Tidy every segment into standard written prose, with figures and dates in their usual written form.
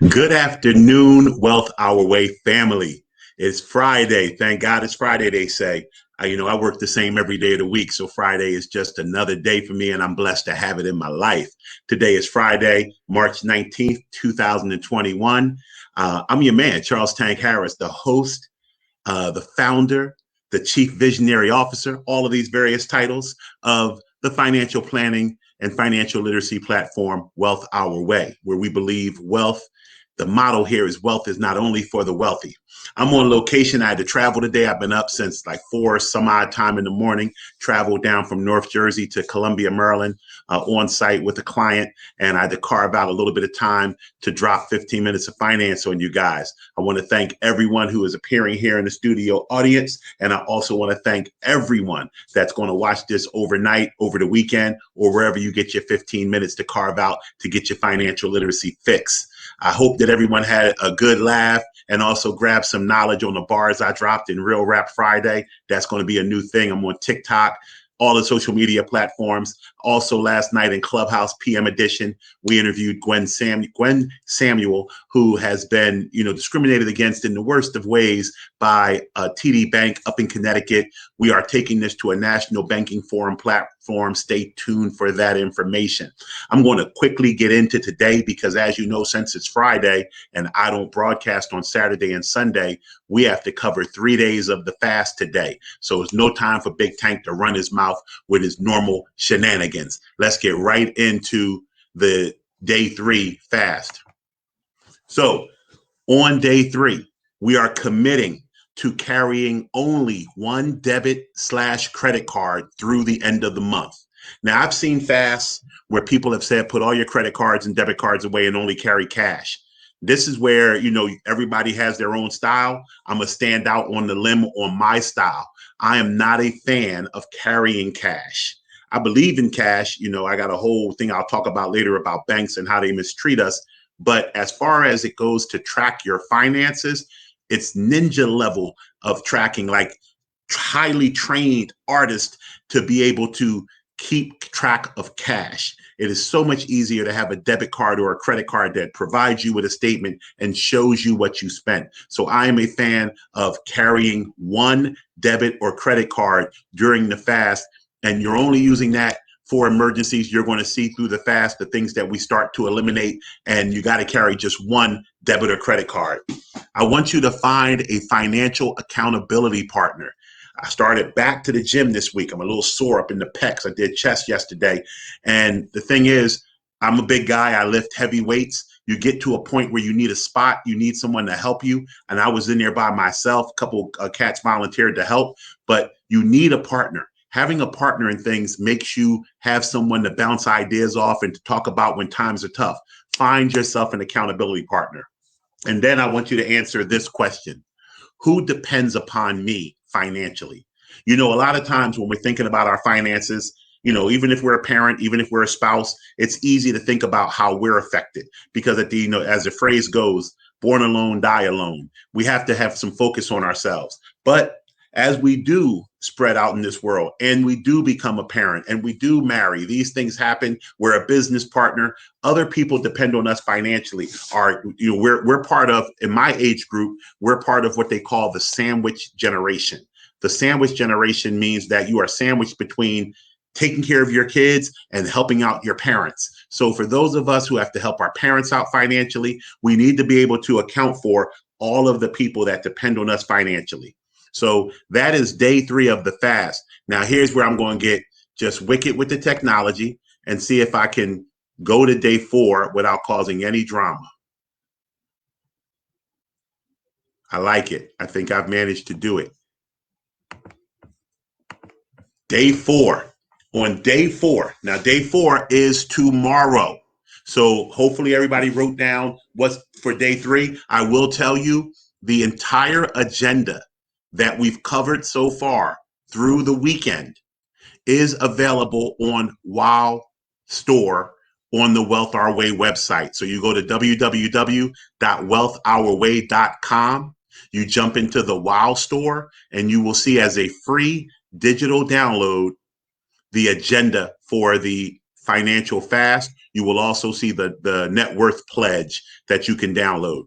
Good afternoon, Wealth Our Way family. It's Friday. Thank God it's Friday, they say. I work the same every day of the week, so Friday is just another day for me, and I'm blessed to have it in my life. Today is Friday, March 19th, 2021. I'm your man, Charles Tank Harris, the host, the founder, the chief visionary officer, all of these various titles of the financial planning and financial literacy platform, Wealth Our Way, where we believe wealth. The motto here is wealth is not only for the wealthy. I'm on location. I had to travel today. I've been up since like 4 some odd time in the morning, traveled down from North Jersey to Columbia, Maryland, on site with a client. And I had to carve out a little bit of time to drop 15 minutes of finance on you guys. I want to thank everyone who is appearing here in the studio audience. And I also want to thank everyone that's going to watch this overnight, over the weekend, or wherever you get your 15 minutes to carve out to get your financial literacy fix. I hope that everyone had a good laugh and also grabbed some knowledge on the bars I dropped in Real Rap Friday. That's going to be a new thing. I'm on TikTok, all the social media platforms. Also last night in Clubhouse PM Edition, we interviewed Gwen Samuel, who has been, discriminated against in the worst of ways by TD Bank up in Connecticut. We are taking this to a national banking forum platform. Stay tuned for that information. I'm going to quickly get into today because, as you know, since it's Friday and I don't broadcast on Saturday and Sunday, we have to cover 3 days of the fast today. So it's no time for Big Tank to run his mouth with his normal shenanigans. Let's get right into the day 3 fast. So on day 3, we are committing to carrying only one debit/credit card through the end of the month. Now, I've seen fasts where people have said, put all your credit cards and debit cards away and only carry cash. This is where, everybody has their own style. I'm going to stand out on the limb on my style. I am not a fan of carrying cash. I believe in cash. I got a whole thing I'll talk about later about banks and how they mistreat us. But as far as it goes to track your finances, it's ninja level of tracking, like highly trained artists to be able to keep track of cash. It is so much easier to have a debit card or a credit card that provides you with a statement and shows you what you spent. So I am a fan of carrying one debit or credit card during the fast, and you're only using that for emergencies. You're going to see through the fast the things that we start to eliminate, and you got to carry just one debit or credit card. I want you to find a financial accountability partner. I started back to the gym this week. I'm a little sore up in the pecs. I did chest yesterday. And the thing is, I'm a big guy. I lift heavy weights. You get to a point where you need a spot. You need someone to help you. And I was in there by myself. A couple cats volunteered to help, but you need a partner. Having a partner in things makes you have someone to bounce ideas off and to talk about when times are tough. Find yourself an accountability partner. And then I want you to answer this question. Who depends upon me financially? A lot of times when we're thinking about our finances, even if we're a parent, even if we're a spouse, it's easy to think about how we're affected because as the phrase goes, born alone, die alone. We have to have some focus on ourselves. But as we do spread out in this world and we do become a parent and we do marry, these things happen. We're a business partner. Other people depend on us financially. We're part of, in my age group, we're part of what they call the sandwich generation. The sandwich generation means that you are sandwiched between taking care of your kids and helping out your parents. So for those of us who have to help our parents out financially, we need to be able to account for all of the people that depend on us financially. So that is day 3 of the fast. Now, here's where I'm going to get just wicked with the technology and see if I can go to day 4 without causing any drama. I like it. I think I've managed to do it. Day 4. On day 4. Now, day 4 is tomorrow. So hopefully everybody wrote down what's for day 3. I will tell you the entire agenda that we've covered so far through the weekend is available on WOW Store on the Wealth Our Way website. So you go to www.wealthourway.com, you jump into the WOW Store, and you will see as a free digital download the agenda for the Financial Fast, you will also see the net worth pledge that you can download.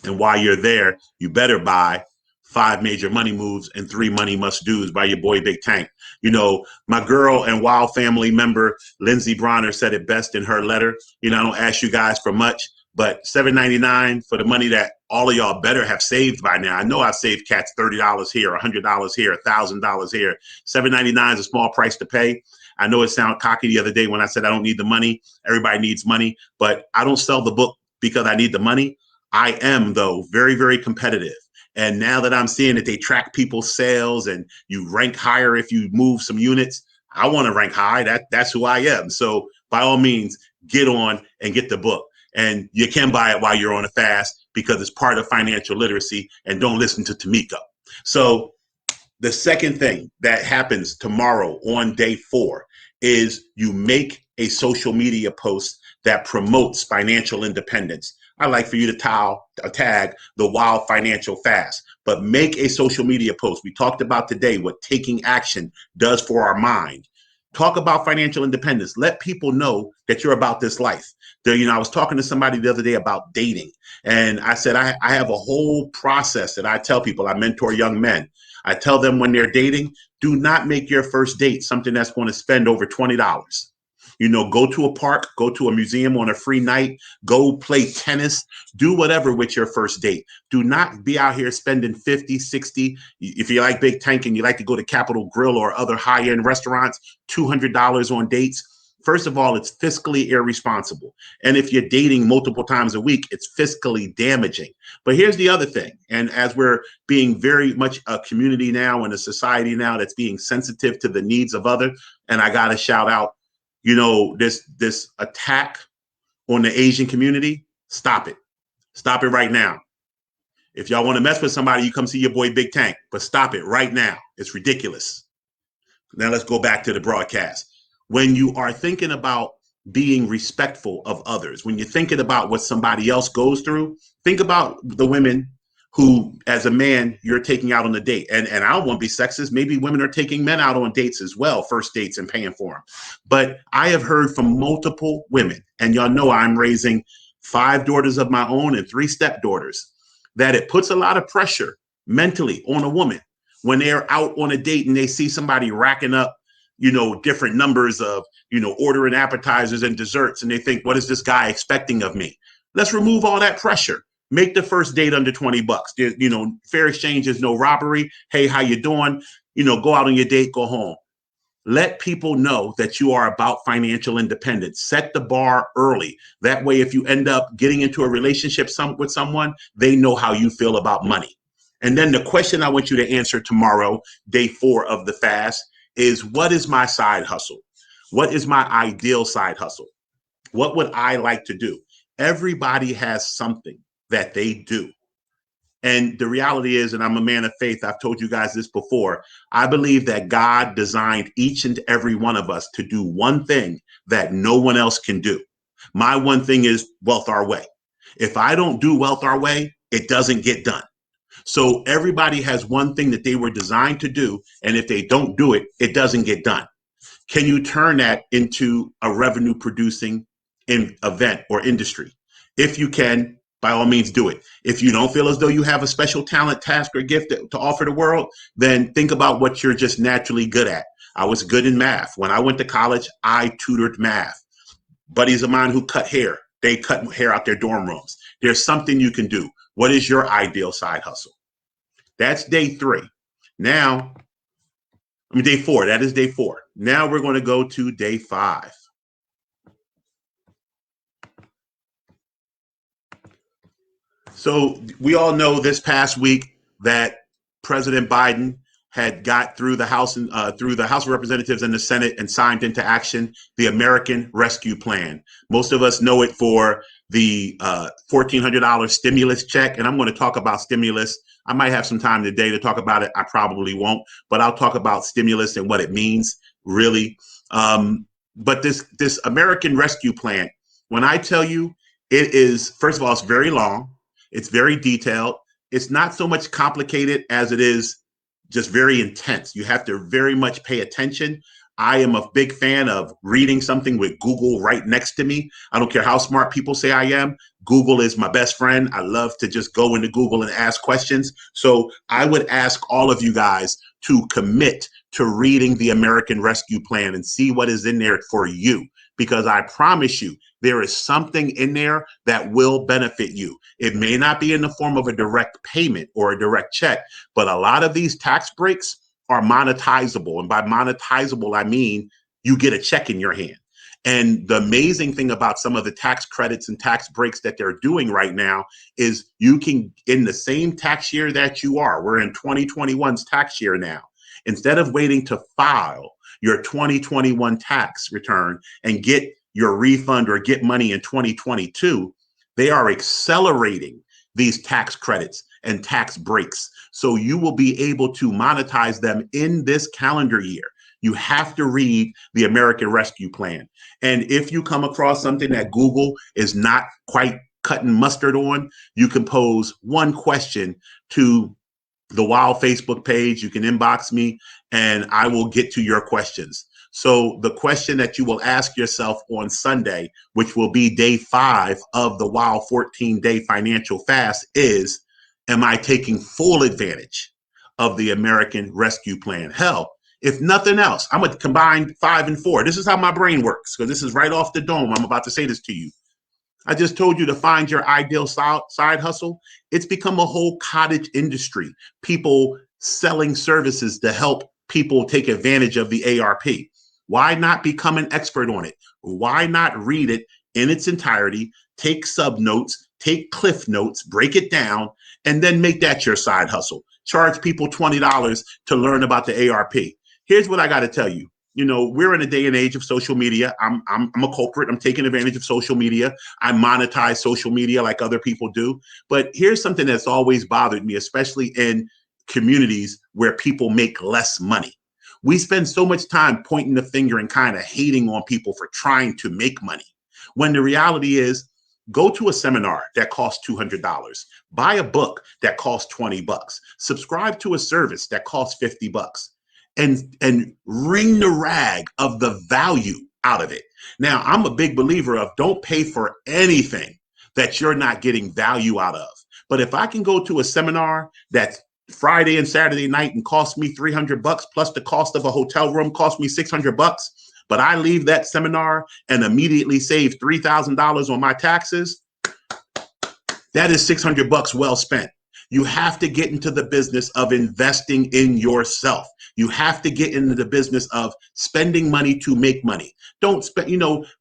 And while you're there, you better buy 5 Major Money Moves and 3 Money Must Do's by your boy Big Tank. You know, my girl and WOW family member, Lindsey Bronner, said it best in her letter. You know, I don't ask you guys for much, but $7.99 for the money that all of y'all better have saved by now. I know I've saved cats $30 here, $100 here, $1,000 here. $7.99 is a small price to pay. I know it sounded cocky the other day when I said I don't need the money. Everybody needs money, but I don't sell the book because I need the money. I am, though, very, very competitive. And now that I'm seeing that they track people's sales and you rank higher if you move some units, I want to rank high. That's who I am. So by all means, get on and get the book. And you can buy it while you're on a fast because it's part of financial literacy. And don't listen to Tamika. So the second thing that happens tomorrow on day 4 is you make a social media post that promotes financial independence. I like for you to tag the WOW Financial Fast, but make a social media post. We talked about today what taking action does for our mind. Talk about financial independence. Let people know that you're about this life. I was talking to somebody the other day about dating, and I said I have a whole process that I tell people. I mentor young men. I tell them when they're dating, do not make your first date something that's going to spend over $20. Go to a park, go to a museum on a free night, go play tennis, do whatever with your first date. Do not be out here spending 50, 60. If you like Big Tank and you like to go to Capitol Grill or other high-end restaurants, $200 on dates. First of all, it's fiscally irresponsible. And if you're dating multiple times a week, it's fiscally damaging. But here's the other thing. And as we're being very much a community now and a society now that's being sensitive to the needs of others, and I got to shout out, this attack on the Asian community, stop it. Stop it right now. If y'all want to mess with somebody, you come see your boy Big Tank, but stop it right now. It's ridiculous. Now let's go back to the broadcast. When you are thinking about being respectful of others, when you're thinking about what somebody else goes through, think about the women who, as a man, you're taking out on a date. And I don't want to be sexist. Maybe women are taking men out on dates as well, first dates, and paying for them. But I have heard from multiple women, and y'all know I'm raising 5 daughters of my own and 3 stepdaughters, that it puts a lot of pressure mentally on a woman when they're out on a date and they see somebody racking up, different numbers of, ordering appetizers and desserts. And they think, what is this guy expecting of me? Let's remove all that pressure. Make the first date under $20. Fair exchange is no robbery. Hey, how you doing? Go out on your date, go home. Let people know that you are about financial independence. Set the bar early. That way, if you end up getting into a relationship with someone, they know how you feel about money. And then the question I want you to answer tomorrow, day 4 of the fast, is what is my side hustle? What is my ideal side hustle? What would I like to do? Everybody has something that they do. And the reality is, and I'm a man of faith, I've told you guys this before, I believe that God designed each and every one of us to do one thing that no one else can do. My one thing is wealth our way. If I don't do wealth our way, it doesn't get done. So everybody has one thing that they were designed to do. And if they don't do it, it doesn't get done. Can you turn that into a revenue producing event or industry? If you can, by all means, do it. If you don't feel as though you have a special talent, task, or gift to offer the world, then think about what you're just naturally good at. I was good in math. When I went to college, I tutored math. Buddies of mine who cut hair, they cut hair out their dorm rooms. There's something you can do. What is your ideal side hustle? That's day 3. Day 4. That is day 4. Now we're going to go to day 5. So we all know this past week that President Biden had got through the House and through the House of Representatives and the Senate and signed into action the American Rescue Plan. Most of us know it for the $1,400 stimulus check, and I'm going to talk about stimulus. I might have some time today to talk about it. I probably won't, but I'll talk about stimulus and what it means, really. But this American Rescue Plan, when I tell you, it is, first of all, it's very long. It's very detailed. It's not so much complicated as it is just very intense. You have to very much pay attention. I am a big fan of reading something with Google right next to me. I don't care how smart people say I am. Google is my best friend. I love to just go into Google and ask questions. So I would ask all of you guys to commit to reading the American Rescue Plan and see what is in there for you, because I promise you, there is something in there that will benefit you. It may not be in the form of a direct payment or a direct check, but a lot of these tax breaks are monetizable. And by monetizable, I mean you get a check in your hand. And the amazing thing about some of the tax credits and tax breaks that they're doing right now is you can, in the same tax year that you are, we're in 2021's tax year now, instead of waiting to file your 2021 tax return and get your refund or get money in 2022, they are accelerating these tax credits and tax breaks. So you will be able to monetize them in this calendar year. You have to read the American Rescue Plan. And if you come across something that Google is not quite cutting mustard on, you can pose one question to the WOW Facebook page. You can inbox me and I will get to your questions. So the question that you will ask yourself on Sunday, which will be day 5 of the WOW 14-day financial fast, is, am I taking full advantage of the American Rescue Plan? Hell, if nothing else, I'm going to combine 5 and 4. This is how my brain works, because this is right off the dome. I'm about to say this to you. I just told you to find your ideal side hustle. It's become a whole cottage industry. People selling services to help people take advantage of the ARP. Why not become an expert on it? Why not read it in its entirety, take sub notes, take cliff notes, break it down, and then make that your side hustle? Charge people $20 to learn about the ARP. Here's what I got to tell you. You know, we're in a day and age of social media. I'm a culprit. I'm taking advantage of social media. I monetize social media like other people do. But here's something that's always bothered me, especially in communities where people make less money. We spend so much time pointing the finger and kind of hating on people for trying to make money, when the reality is, go to a seminar that costs $200, buy a book that costs $20, subscribe to a service that costs $50, and wring the rag of the value out of it. Now, I'm a big believer of don't pay for anything that you're not getting value out of. But if I can go to a seminar that's Friday and Saturday night and cost me $300 plus the cost of a hotel room cost me $600, but I leave that seminar and immediately save $3,000 on my taxes, that is $600 well spent. You have to get into the business of investing in yourself. You have to get into the business of spending money to make money. Don't spend,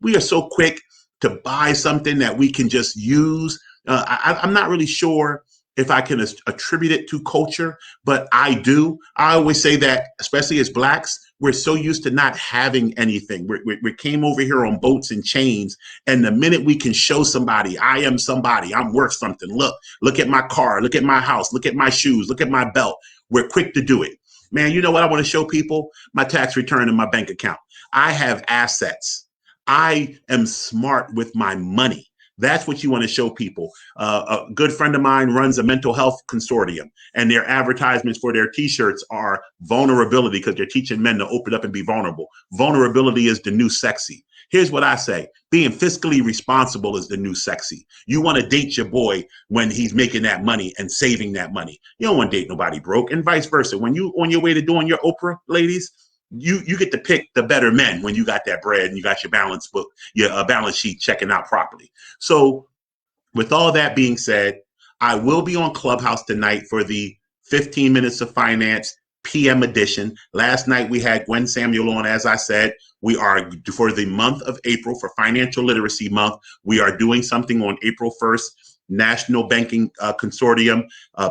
we are so quick to buy something that we can just use. I'm not really sure if I can attribute it to culture, but I do. I always say that, especially as Blacks, we're so used to not having anything. We came over here on boats and chains, and the minute we can show somebody, I am somebody, I'm worth something. Look at my car, look at my house, look at my shoes, look at my belt. We're quick to do it. Man, you know what I want to show people? My tax return and my bank account. I have assets. I am smart with my money. That's what you want to show people. A good friend of mine runs a mental health consortium, and their advertisements for their T-shirts are vulnerability, because they're teaching men to open up and be vulnerable. Vulnerability is the new sexy. Here's what I say. Being fiscally responsible is the new sexy. You want to date your boy when he's making that money and saving that money. You don't want to date nobody broke, and vice versa. When you on your way to doing your Oprah, ladies, you get to pick the better men when you got that bread and you got your balance book, your balance sheet checking out properly. So with all that being said, I will be on Clubhouse tonight for the 15 Minutes of Finance PM edition. Last night we had Gwen Samuel on. As I said, we are, for the month of April, for Financial Literacy Month, we are doing something on April 1st. National Banking Consortium.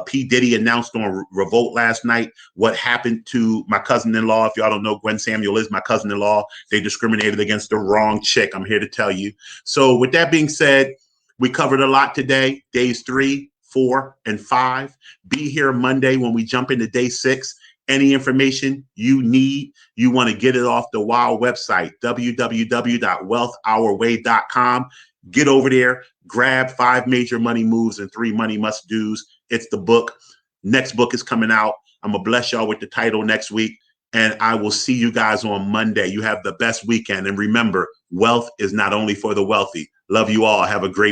P. Diddy announced on Revolt last night what happened to my cousin-in-law. If y'all don't know, Gwen Samuel is my cousin-in-law. They discriminated against the wrong chick. I'm here to tell you. So with that being said, we covered a lot today. Days 3, 4, and 5. Be here Monday when we jump into day 6. Any information you need, you want to get it off the WOW website, www.wealthourway.com. Get over there, grab 5 major money moves and 3 money must do's. It's the book. Next book is coming out. I'm going to bless y'all with the title next week. And I will see you guys on Monday. You have the best weekend. And remember, wealth is not only for the wealthy. Love you all. Have a great